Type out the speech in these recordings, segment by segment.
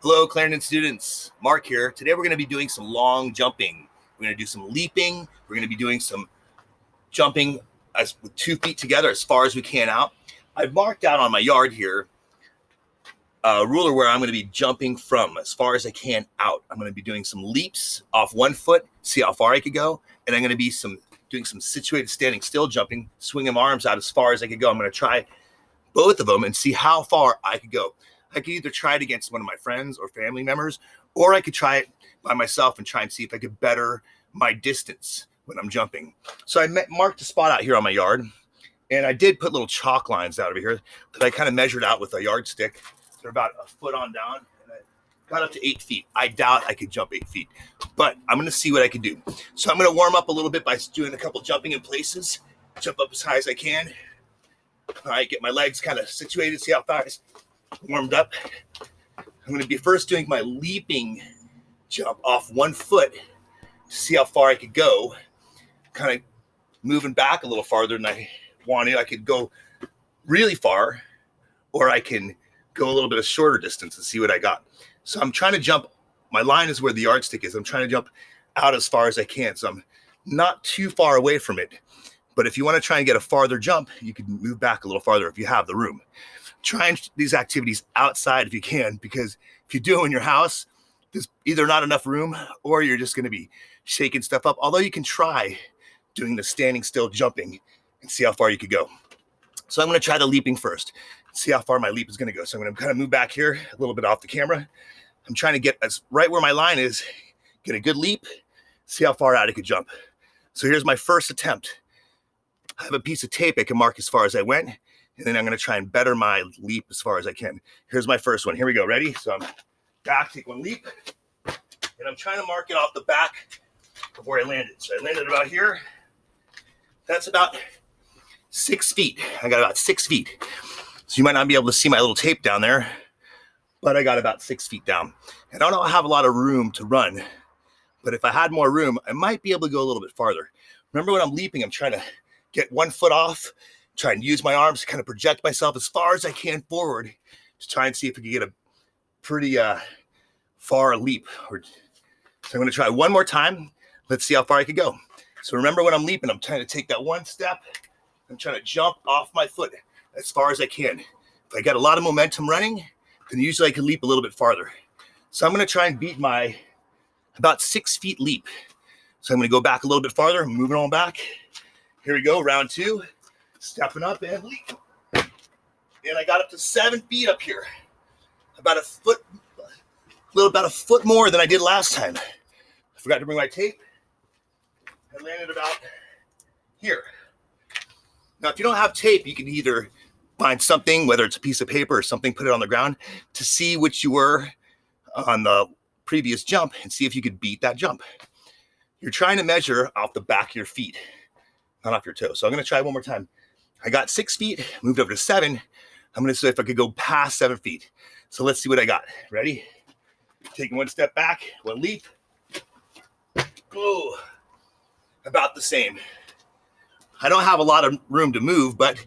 Hello, Clarendon students. Mark here. Today we're going to be doing some long jumping. We're going to do some leaping. We're going to be doing some jumping with 2 feet together as far as we can out. I've marked out on my yard here a ruler where I'm going to be jumping from as far as I can out. I'm going to be doing some leaps off 1 foot, see how far I could go. And I'm going to be doing some situated standing still jumping, swinging my arms out as far as I could go. I'm going to try both of them and see how far I could go. I could either try it against one of my friends or family members, or I could try it by myself and try and see if I could better my distance when I'm jumping. So I marked a spot out here on my yard, and I did put little chalk lines out over here that I kind of measured out with a yardstick. They're about a foot on down, and I got up to 8 feet. I doubt I could jump 8 feet, but I'm going to see what I can do. So I'm going to warm up a little bit by doing a couple jumping in places, jump up as high as I can. All right, get my legs kind of situated, see how far it's warmed up. I'm going to be first doing my leaping jump off 1 foot to see how far I could go. Kind of moving back a little farther than I wanted. I could go really far, or I can go a little bit of shorter distance and see what I got. So I'm trying to jump. My line is where the yardstick is. I'm trying to jump out as far as I can. So I'm not too far away from it. But if you want to try and get a farther jump, you can move back a little farther if you have the room. Try these activities outside if you can, because if you do in your house, there's either not enough room or you're just going to be shaking stuff up. Although you can try doing the standing still jumping and see how far you could go. So I'm going to try the leaping first, see how far my leap is going to go. So I'm going to kind of move back here a little bit off the camera. I'm trying to get as right where my line is, get a good leap, see how far out I could jump. So here's my first attempt. I have a piece of tape I can mark as far as I went, and then I'm going to try and better my leap as far as I can. Here's my first one. Here we go. Ready? So I'm back, take one leap, and I'm trying to mark it off the back of where I landed. So I landed about here. That's about 6 feet. I got about 6 feet. So you might not be able to see my little tape down there, but I got about 6 feet down. And I don't have a lot of room to run, but if I had more room, I might be able to go a little bit farther. Remember, when I'm leaping, I'm trying to get 1 foot off, try and use my arms to kind of project myself as far as I can forward to try and see if we can get a pretty far leap. So I'm going to try one more time. Let's see how far I can go. So remember, when I'm leaping, I'm trying to take that one step. I'm trying to jump off my foot as far as I can. If I got a lot of momentum running, then usually I can leap a little bit farther. So I'm going to try and beat my about 6 feet leap. So I'm going to go back a little bit farther, moving on back. Here we go, round 2. Stepping up and leap. And I got up to 7 feet up here. About a foot more than I did last time. I forgot to bring my tape. I landed about here. Now, if you don't have tape, you can either find something, whether it's a piece of paper or something, put it on the ground to see which you were on the previous jump and see if you could beat that jump. You're trying to measure off the back of your feet, not off your toes. So I'm going to try one more time. I got 6 feet, moved over to 7. I'm going to see if I could go past 7 feet. So let's see what I got. Ready? Taking one step back, one leap. Oh, about the same. I don't have a lot of room to move, but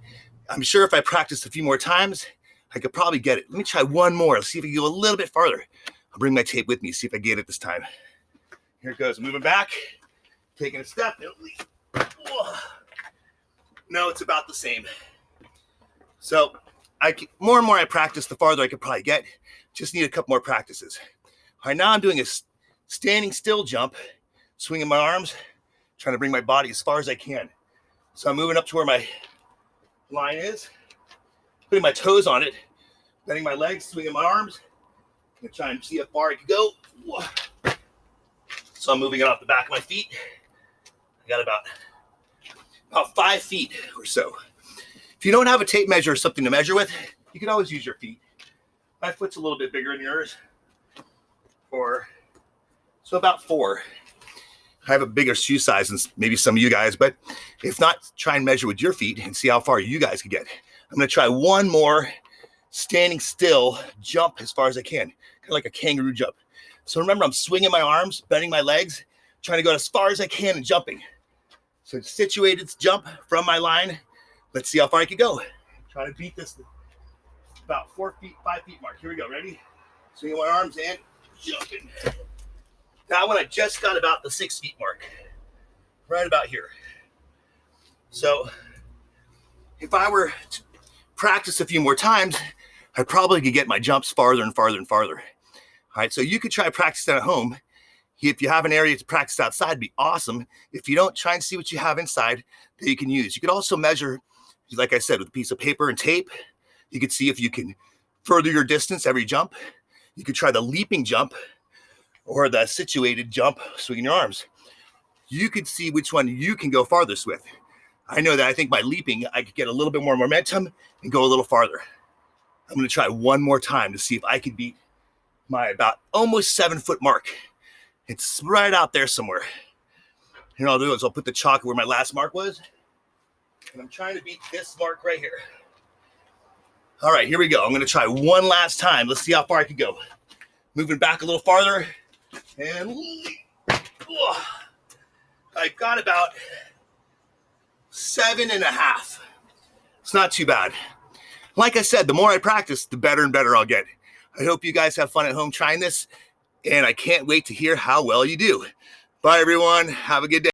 I'm sure if I practiced a few more times, I could probably get it. Let me try one more. Let's see if I can go a little bit farther. I'll bring my tape with me, see if I get it this time. Here it goes. Moving back, taking a step. No, it's about the same. So more and more I practice, the farther I could probably get. Just need a couple more practices. All right, now I'm doing a standing still jump, swinging my arms, trying to bring my body as far as I can. So I'm moving up to where my line is, putting my toes on it, bending my legs, swinging my arms. I'm gonna try and see how far I can go. So I'm moving it off the back of my feet. I got about 5 feet or so. If you don't have a tape measure or something to measure with, you can always use your feet. My foot's a little bit bigger than yours. So about 4. I have a bigger shoe size than maybe some of you guys, but if not, try and measure with your feet and see how far you guys can get. I'm going to try one more standing still jump as far as I can, kind of like a kangaroo jump. So remember, I'm swinging my arms, bending my legs, trying to go as far as I can and jumping. So situated jump from my line. Let's see how far I can go. Try to beat this about 4 feet, 5 feet mark. Here we go. Ready? Swinging my arms and jumping. That one I just got about the 6 feet mark. Right about here. So if I were to practice a few more times, I probably could get my jumps farther and farther and farther. All right, so you could try practicing at home. If you have an area to practice outside, it'd be awesome. If you don't, try and see what you have inside that you can use. You could also measure, like I said, with a piece of paper and tape. You could see if you can further your distance every jump. You could try the leaping jump or the situated jump, swinging your arms. You could see which one you can go farthest with. I know that I think by leaping, I could get a little bit more momentum and go a little farther. I'm going to try one more time to see if I can beat my about almost 7 foot mark. It's right out there somewhere. And what I'll do is I'll put the chalk where my last mark was. And I'm trying to beat this mark right here. All right, here we go. I'm going to try one last time. Let's see how far I can go. Moving back a little farther. And I got about 7.5. It's not too bad. Like I said, the more I practice, the better and better I'll get. I hope you guys have fun at home trying this, and I can't wait to hear how well you do. Bye, everyone. Have a good day.